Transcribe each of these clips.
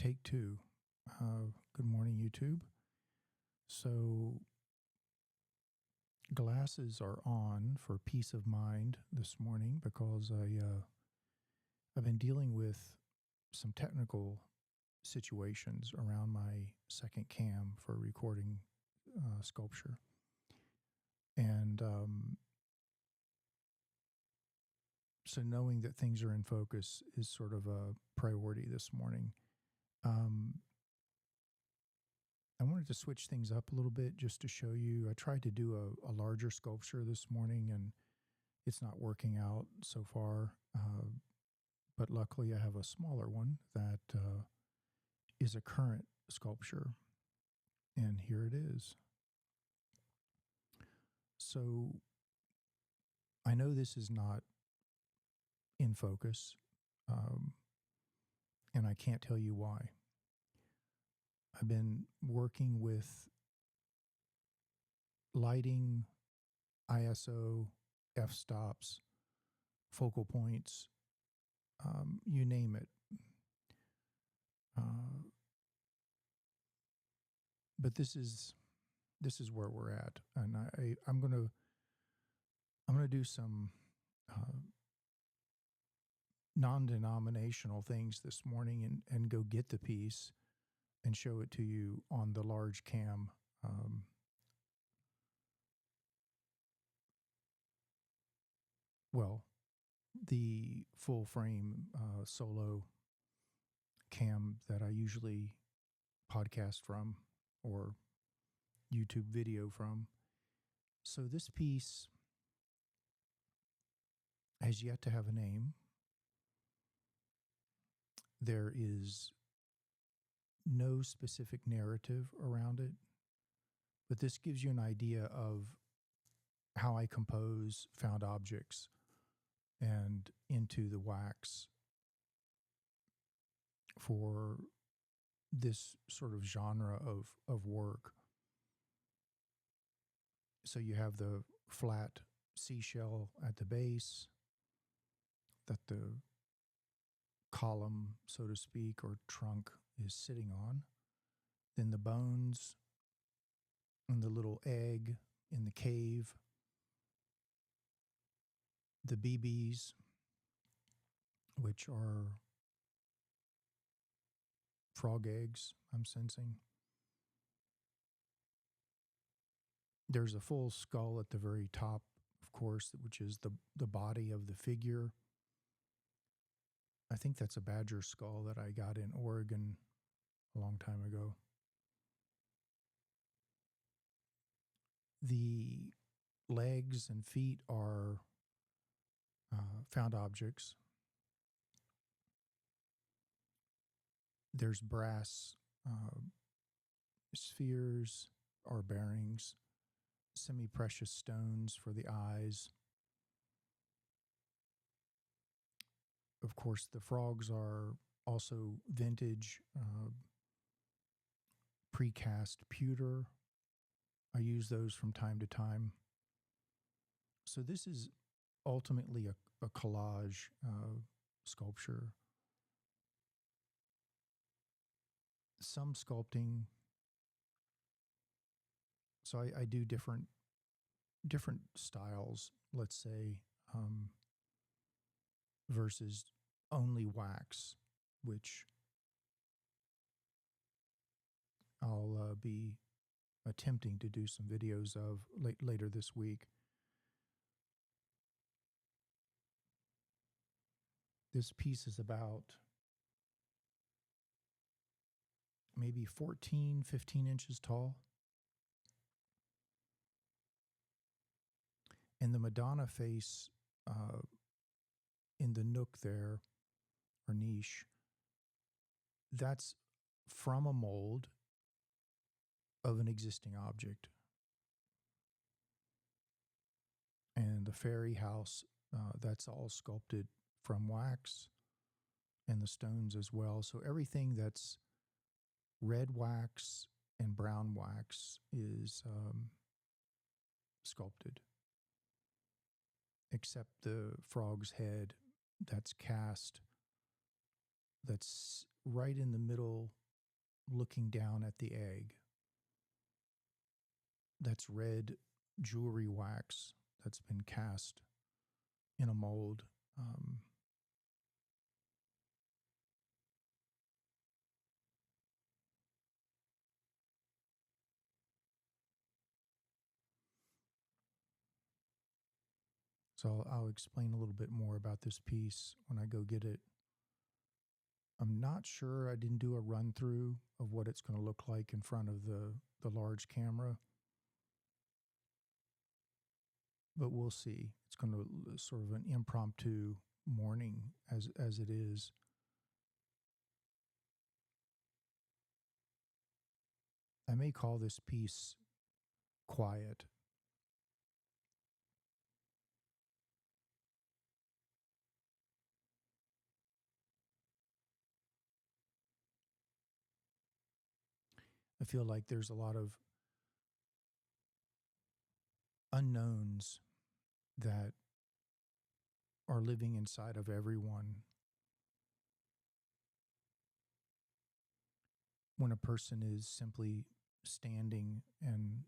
Take two. Good morning, YouTube. So, glasses are on for peace of mind this morning because I've been dealing with some technical situations around my second cam for recording sculpture, and so knowing that things are in focus is sort of a priority this morning. I wanted to switch things up a little bit just to show you. I tried to do a larger sculpture this morning, and it's not working out so far. But luckily, I have a smaller one that is a current sculpture, and here it is. So I know this is not in focus, and I can't tell you why. I've been working with lighting, ISO, f-stops, focal points, you name it. But this is where we're at, and I'm gonna do some non-denominational things this morning and go get the piece and show it to you on the large cam. Well, the full frame solo cam that I usually podcast from or YouTube video from. So this piece has yet to have a name. There is no specific narrative around it, but this gives you an idea of how I compose found objects and into the wax for this sort of genre of work. So you have the flat seashell at the base that the column, so to speak, or trunk is sitting on. Then the bones and the little egg in the cave. The BBs, which are frog eggs, I'm sensing. There's a full skull at the very top, of course, which is the body of the figure. I think that's a badger skull that I got in Oregon a long time ago. The legs and feet are found objects. There's brass spheres or bearings, semi-precious stones for the eyes. Of course, the frogs are also vintage, precast pewter. I use those from time to time. So this is ultimately a collage sculpture. Some sculpting. So I do different styles, let's say, versus only wax, which I'll be attempting to do some videos of later this week. This piece is about maybe 14, 15 inches tall. And the Madonna face in the nook there, or niche, that's from a mold of an existing object. And the fairy house, that's all sculpted from wax, and the stones as well. So everything that's red wax and brown wax is sculpted, except the frog's head that's cast, that's right in the middle, looking down at the egg. That's red jewelry wax that's been cast in a mold. So I'll explain a little bit more about this piece when I go get it. I'm not sure. I didn't do a run through of what it's going to look like in front of the large camera, but we'll see. It's going to sort of an impromptu morning as it is. I may call this piece quiet. I feel like there's a lot of unknowns that are living inside of everyone when a person is simply standing and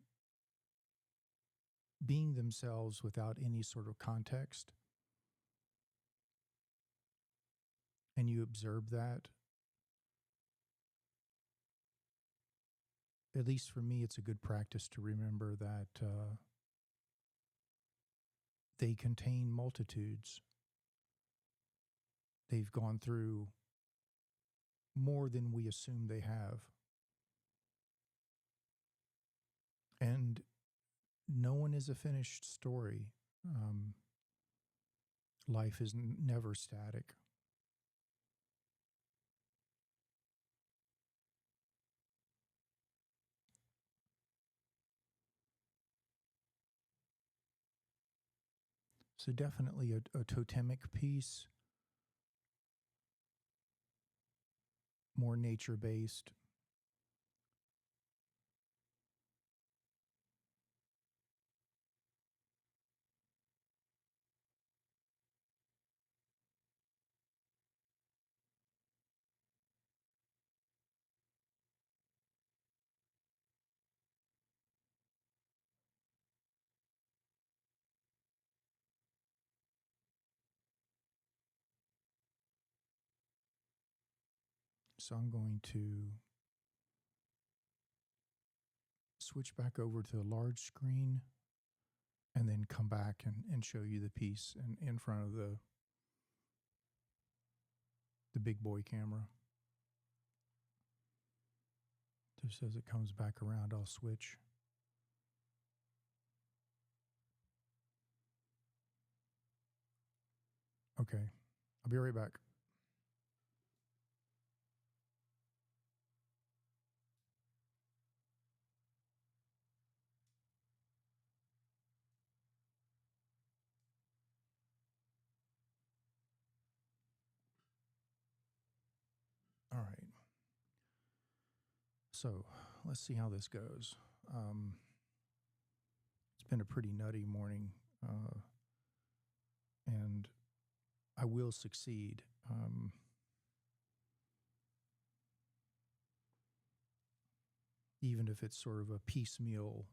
being themselves without any sort of context. And you observe that. At least for me, it's a good practice to remember that they contain multitudes. They've gone through more than we assume they have. And no one is a finished story. Life is never static. So definitely a totemic piece, more nature-based. So I'm going to switch back over to the large screen and then come back and show you the piece in front of the big boy camera. Just as it comes back around, I'll switch. Okay, I'll be right back. All right. So let's see how this goes. It's been a pretty nutty morning, and I will succeed. Even if it's sort of a piecemeal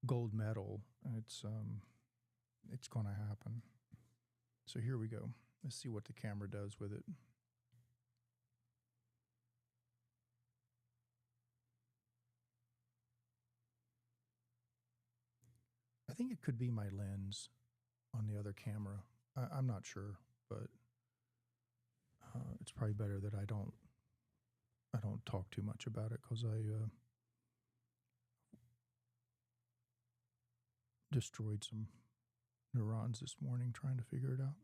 gold medal, it's going to happen. So here we go. Let's see what the camera does with it. I think it could be my lens on the other camera. I'm not sure, but it's probably better that I don't talk too much about it, because I destroyed some neurons this morning trying to figure it out.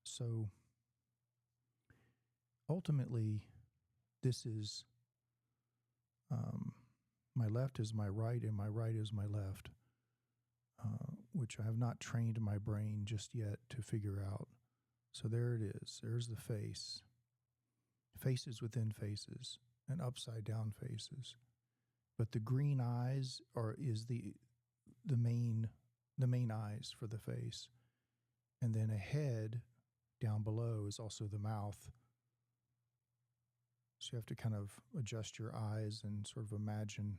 So ultimately, this is my left is my right and my right is my left, which I have not trained my brain just yet to figure out. So there it is. There's the face. Faces within faces and upside down faces. But the green eyes is the main eyes for the face. And then a head down below is also the mouth. So you have to kind of adjust your eyes and sort of imagine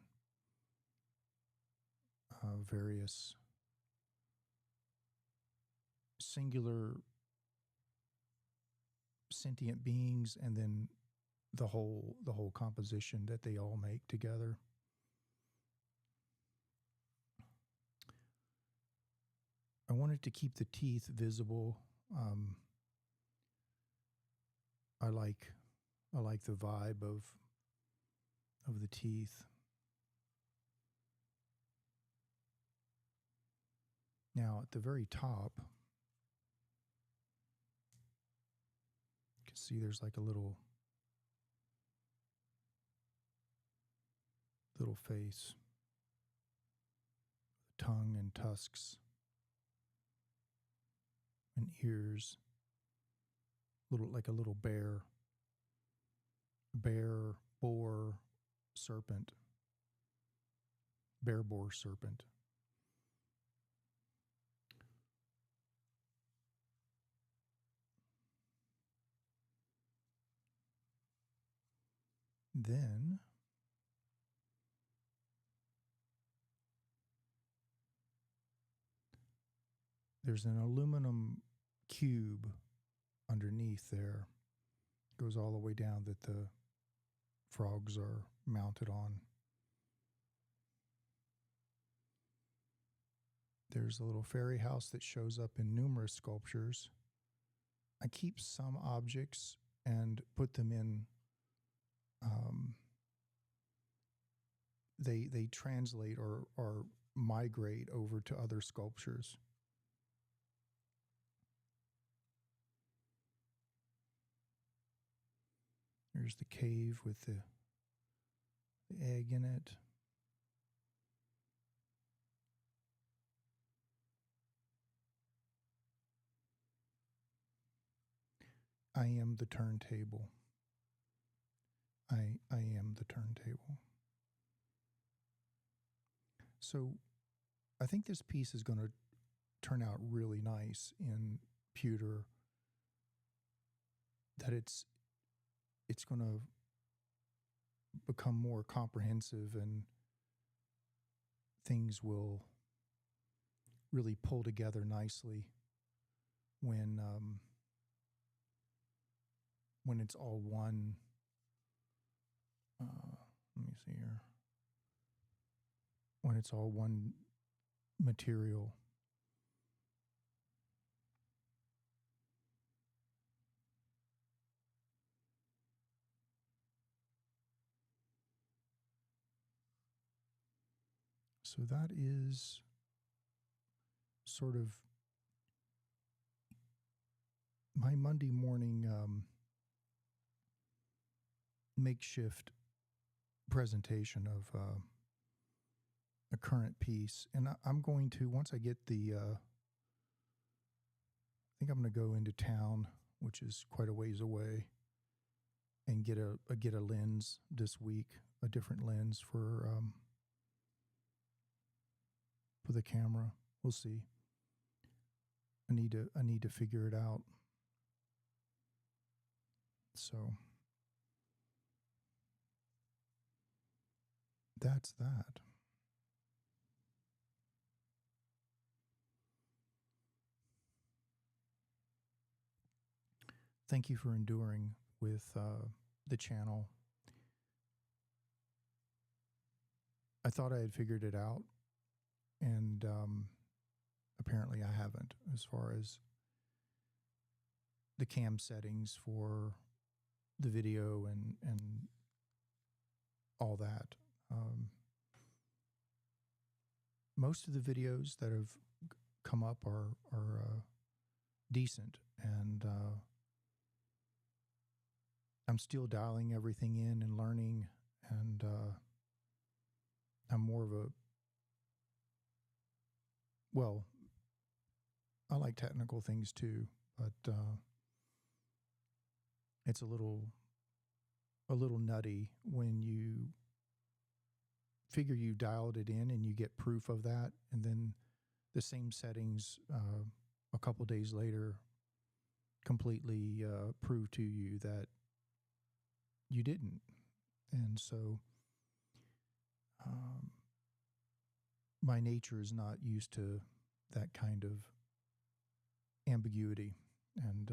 various singular sentient beings, and then the whole composition that they all make together. I wanted to keep the teeth visible. I like the vibe of the teeth. Now at the very top, you can see there's like a little face, tongue and tusks and ears, like a little bear boar serpent. Then there's an aluminum cube underneath there. Goes all the way down that the frogs are mounted on. There's a little fairy house that shows up in numerous sculptures. I keep some objects and put them in. They translate or migrate over to other sculptures. There's the cave with the egg in it. I am the turntable. I am the turntable. So I think this piece is going to turn out really nice in pewter. That it's going to become more comprehensive, and things will really pull together nicely when it's all one. Let me see here. When it's all one material. So that is sort of my Monday morning makeshift presentation of a current piece. And I'm going to, once I get I think I'm going to go into town, which is quite a ways away, and get a lens this week, a different lens for the camera. We'll see. I need to figure it out. So that's that. Thank you for enduring with the channel. I thought I had figured it out, and apparently I haven't, as far as the cam settings for the video and all that. Most of the videos that have come up are decent, and I'm still dialing everything in and learning, and I'm more of I like technical things too, but it's a little nutty when you figure you dialed it in and you get proof of that, and then the same settings a couple days later completely prove to you that you didn't. And so my nature is not used to that kind of ambiguity and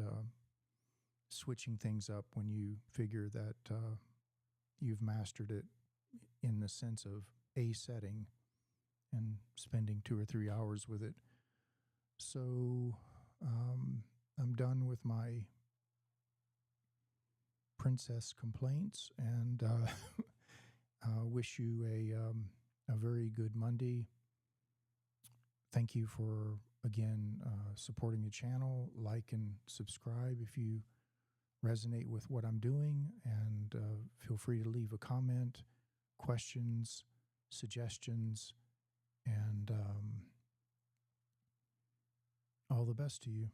switching things up when you figure that you've mastered it in the sense of a setting and spending 2 or 3 hours with it. So I'm done with my princess complaints, and wish you a very good Monday. Thank you for, again, supporting the channel. Like and subscribe if you resonate with what I'm doing, and feel free to leave a comment, questions, suggestions, and all the best to you.